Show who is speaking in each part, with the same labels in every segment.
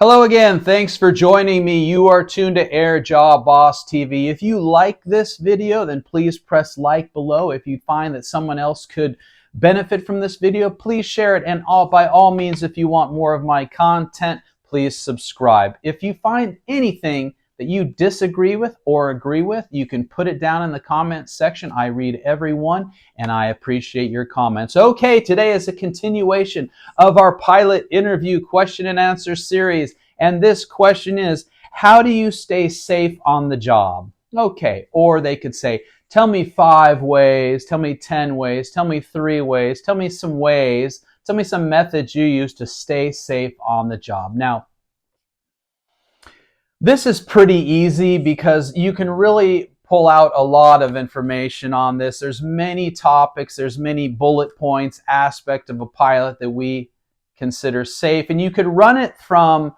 Speaker 1: Hello again. Thanks for joining me. You are tuned to AirJobBoss TV. If you like this video, then please press like below. If you find that someone else could benefit from this video, please share it. And by all means, if you want more of my content, please subscribe. If you find anything that you disagree with or agree with, you can put it down in the comments section. I read every one and I appreciate your comments. Okay, today is a continuation of our pilot interview question and answer series. And this question is, how do you stay safe on the job? Okay, or they could say, tell me 5 ways, tell me 10 ways, tell me 3 ways, tell me some ways, tell me some methods you use to stay safe on the job. Now, this is pretty easy because you can really pull out a lot of information on this. There's many topics, there's many bullet points, aspect of a pilot that we consider safe. And you could run it from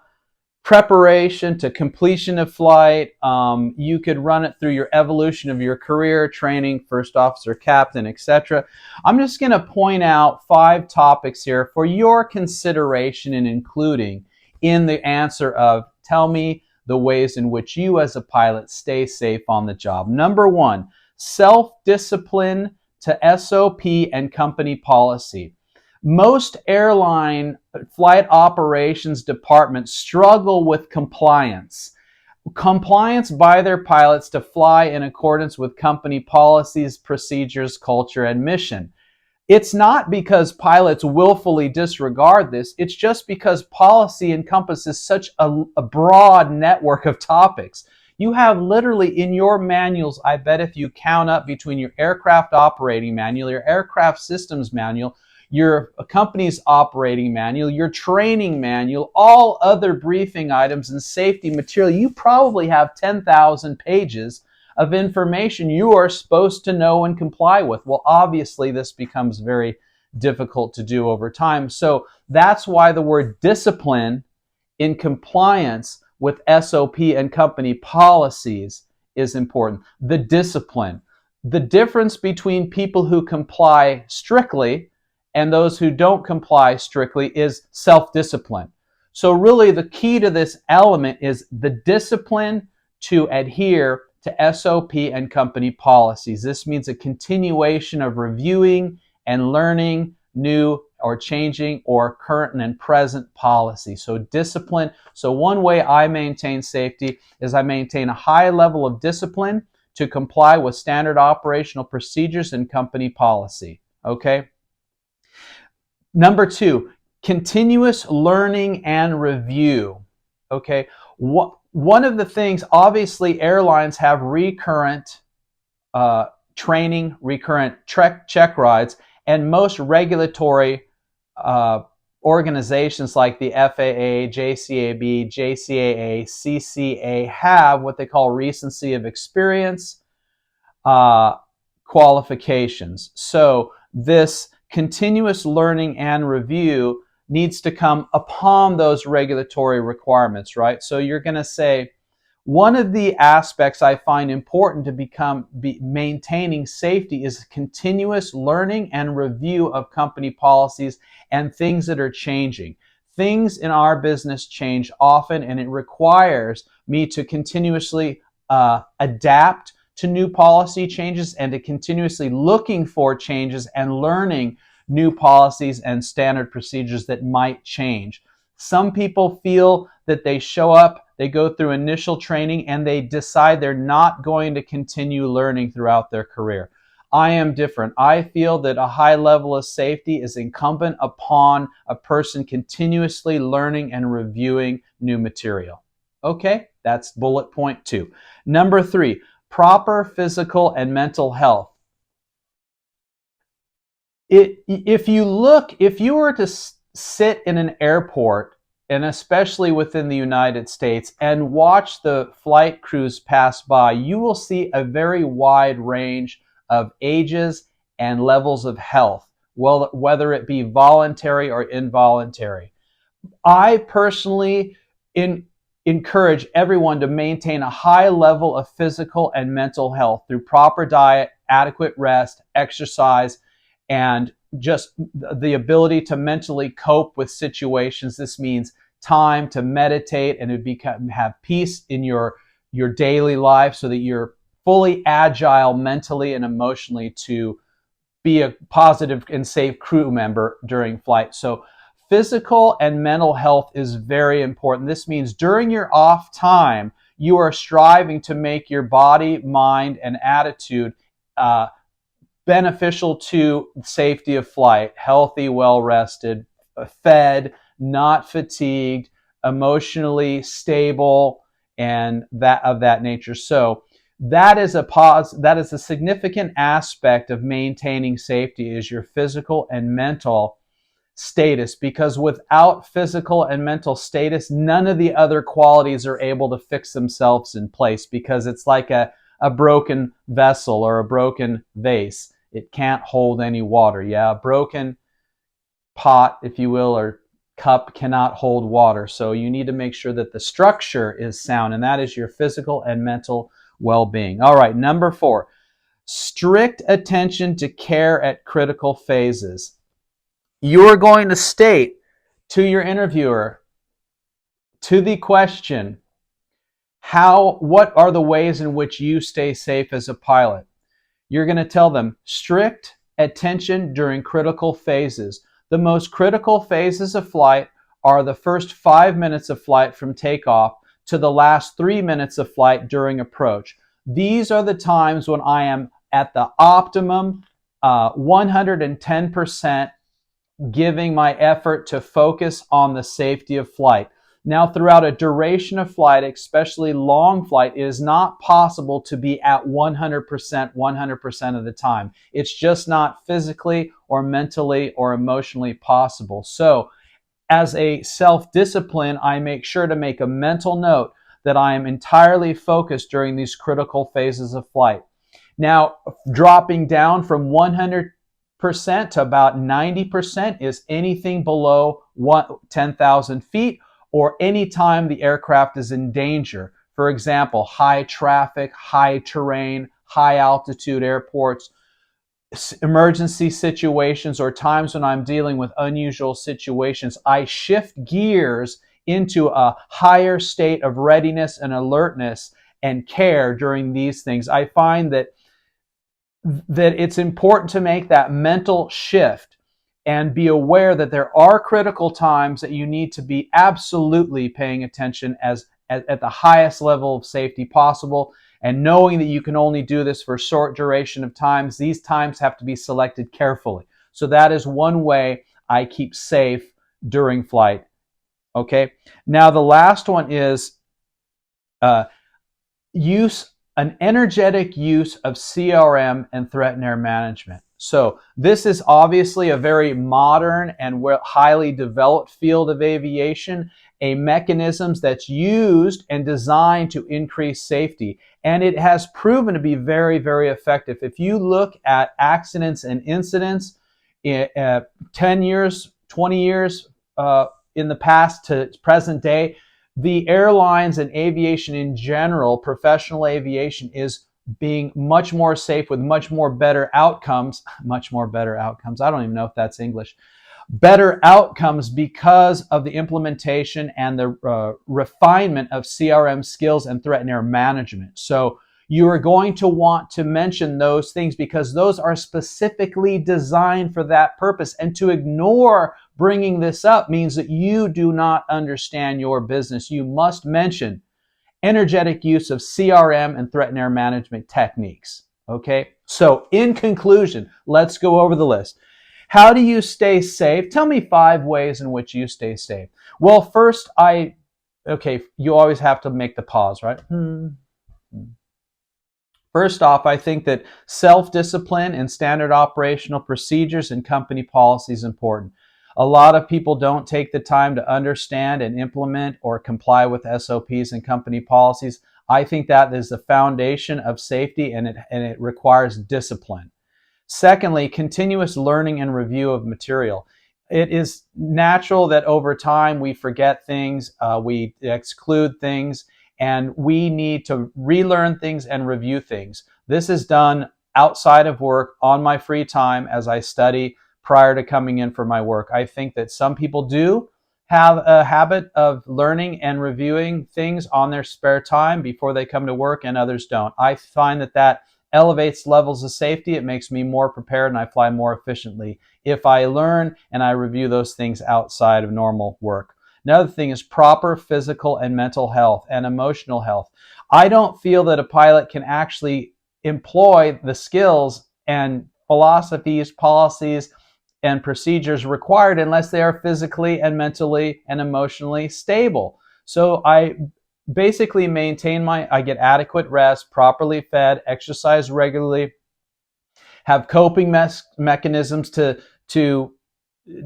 Speaker 1: preparation to completion of flight. You could run it through your evolution of your career, training, first officer, captain, etc. I'm just going to point out 5 topics here for your consideration and including in the answer of tell me the ways in which you as a pilot stay safe on the job. Number 1, self-discipline to SOP and company policy. Most airline flight operations departments struggle with compliance. Compliance by their pilots to fly in accordance with company policies, procedures, culture, and mission. It's not because pilots willfully disregard this, it's just because policy encompasses such a broad network of topics. You have literally in your manuals, I bet if you count up between your aircraft operating manual, your aircraft systems manual, your company's operating manual, your training manual, all other briefing items and safety material, you probably have 10,000 pages of information you are supposed to know and comply with. Well, obviously this becomes very difficult to do over time. So that's why the word discipline in compliance with SOP and company policies is important. The discipline. The difference between people who comply strictly and those who don't comply strictly is self-discipline. So really the key to this element is the discipline to adhere to SOP and company policies. This means a continuation of reviewing and learning new or changing or current and present policy. So discipline. So one way I maintain safety is I maintain a high level of discipline to comply with standard operational procedures and company policy. Okay? Number 2, continuous learning and review. Okay? One of the things, obviously airlines have recurrent training, recurrent check rides, and most regulatory organizations like the FAA, JCAB, JCAA, CCA have what they call recency of experience qualifications. So this continuous learning and review needs to come upon those regulatory requirements, right? So you're going to say, one of the aspects I find important to maintaining safety is continuous learning and review of company policies and things that are changing. Things in our business change often, and it requires me to continuously adapt to new policy changes and to continuously looking for changes and learning new policies and standard procedures that might change. Some people feel that they show up, they go through initial training, and they decide they're not going to continue learning throughout their career. I am different. I feel that a high level of safety is incumbent upon a person continuously learning and reviewing new material. Okay, that's bullet point 2. Number 3, proper physical and mental health. If you were to sit in an airport, and especially within the United States, and watch the flight crews pass by, you will see a very wide range of ages and levels of health, well, whether it be voluntary or involuntary. I personally encourage everyone to maintain a high level of physical and mental health through proper diet, adequate rest, exercise, and just the ability to mentally cope with situations. This means time to meditate and have peace in your daily life so that you're fully agile mentally and emotionally to be a positive and safe crew member during flight. So physical and mental health is very important. This means during your off time, you are striving to make your body, mind, and attitude beneficial to safety of flight, healthy, well-rested, fed, not fatigued, emotionally stable, and that of that nature. So that is a significant aspect of maintaining safety, is your physical and mental status, because without physical and mental status, none of the other qualities are able to fix themselves in place, because it's like a broken vessel or a broken vase. It can't hold any water. Yeah, a broken pot, if you will, or cup cannot hold water. So you need to make sure that the structure is sound, and that is your physical and mental well-being. All right, number 4, strict attention to care at critical phases. You're going to state to your interviewer, to the question, what are the ways in which you stay safe as a pilot? You're going to tell them strict attention during critical phases. The most critical phases of flight are the first 5 minutes of flight from takeoff to the last 3 minutes of flight during approach. These are the times when I am at the optimum 110% giving my effort to focus on the safety of flight. Now, throughout a duration of flight, especially long flight, it is not possible to be at 100% of the time. It's just not physically or mentally or emotionally possible. So, as a self-discipline, I make sure to make a mental note that I am entirely focused during these critical phases of flight. Now, dropping down from 100% to about 90% is anything below 10,000 feet or any time the aircraft is in danger. For example, high traffic, high terrain, high altitude airports, emergency situations, or times when I'm dealing with unusual situations, I shift gears into a higher state of readiness and alertness and care during these things. I find that it's important to make that mental shift and be aware that there are critical times that you need to be absolutely paying attention at the highest level of safety possible, and knowing that you can only do this for a short duration of times. These times have to be selected carefully. So that is one way I keep safe during flight. Okay. Now the last one is an energetic use of CRM and threat and air management. So this is obviously a very modern and highly developed field of aviation, a mechanism that's used and designed to increase safety. And it has proven to be very, very effective. If you look at accidents and incidents 10 years, 20 years in the past to present day, the airlines and aviation in general, professional aviation, is being much more safe with much more better outcomes. Much more better outcomes. I don't even know if that's English. Better outcomes because of the implementation and the refinement of CRM skills and threat and air management. So you are going to want to mention those things because those are specifically designed for that purpose. And to ignore bringing this up means that you do not understand your business. You must mention energetic use of CRM and threat and air management techniques. Okay? So in conclusion, let's go over the list. How do you stay safe? Tell me 5 ways in which you stay safe. Well, first, you always have to make the pause, right? First off, I think that self-discipline and standard operational procedures and company policy is important. A lot of people don't take the time to understand and implement or comply with SOPs and company policies. I think that is the foundation of safety, and it requires discipline. Secondly, continuous learning and review of material. It is natural that over time we forget things, we exclude things, and we need to relearn things and review things. This is done outside of work, on my free time, as I study prior to coming in for my work. I think that some people do have a habit of learning and reviewing things on their spare time before they come to work, and others don't. I find that elevates levels of safety. It makes me more prepared and I fly more efficiently if I learn and I review those things outside of normal work. Another thing is proper physical and mental health and emotional health. I don't feel that a pilot can actually employ the skills and philosophies, policies, and procedures required unless they are physically and mentally and emotionally stable. So I basically I get adequate rest, properly fed, exercise regularly, have coping mechanisms to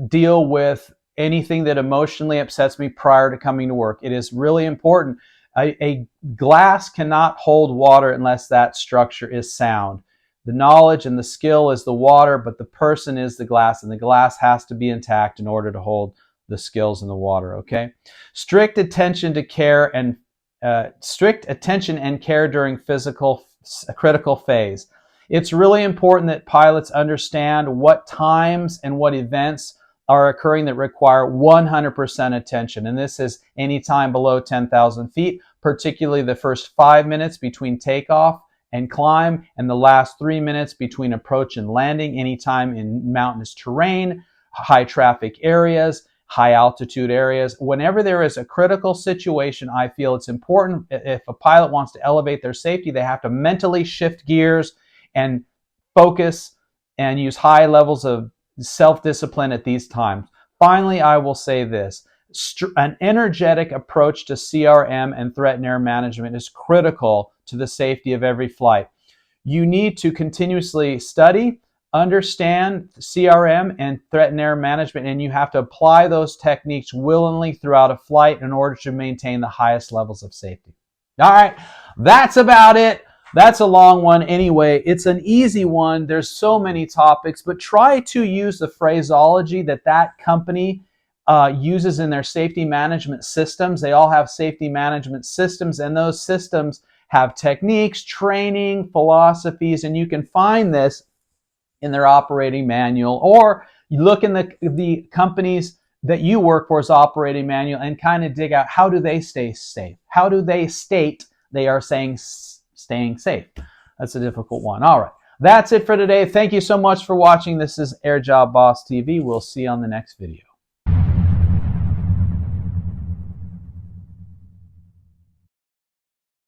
Speaker 1: deal with anything that emotionally upsets me prior to coming to work. It is really important. A glass cannot hold water unless that structure is sound. The knowledge and the skill is the water, but the person is the glass, and the glass has to be intact in order to hold the skills in the water, okay? Strict attention and care during critical phase. It's really important that pilots understand what times and what events are occurring that require 100% attention. And this is any time below 10,000 feet, particularly the first 5 minutes between takeoff and climb, and the last 3 minutes between approach and landing, anytime in mountainous terrain, high traffic areas, high altitude areas. Whenever there is a critical situation, I feel it's important. If a pilot wants to elevate their safety, they have to mentally shift gears and focus and use high levels of self-discipline at these times. Finally, I will say this. An energetic approach to CRM and threat and error management is critical to the safety of every flight. You need to continuously study, understand CRM and threat and error management, and you have to apply those techniques willingly throughout a flight in order to maintain the highest levels of safety. All right, that's about it. That's a long one anyway. It's an easy one. There's so many topics, but try to use the phraseology that company uses in their safety management systems. They all have safety management systems, and those systems have techniques, training, philosophies, and you can find this in their operating manual, or you look in the companies that you work for's operating manual and kind of dig out, how do they stay safe? How do they state they are staying safe? That's a difficult one. All right. That's it for today. Thank you so much for watching. This is AirJobBoss TV. We'll see you on the next video.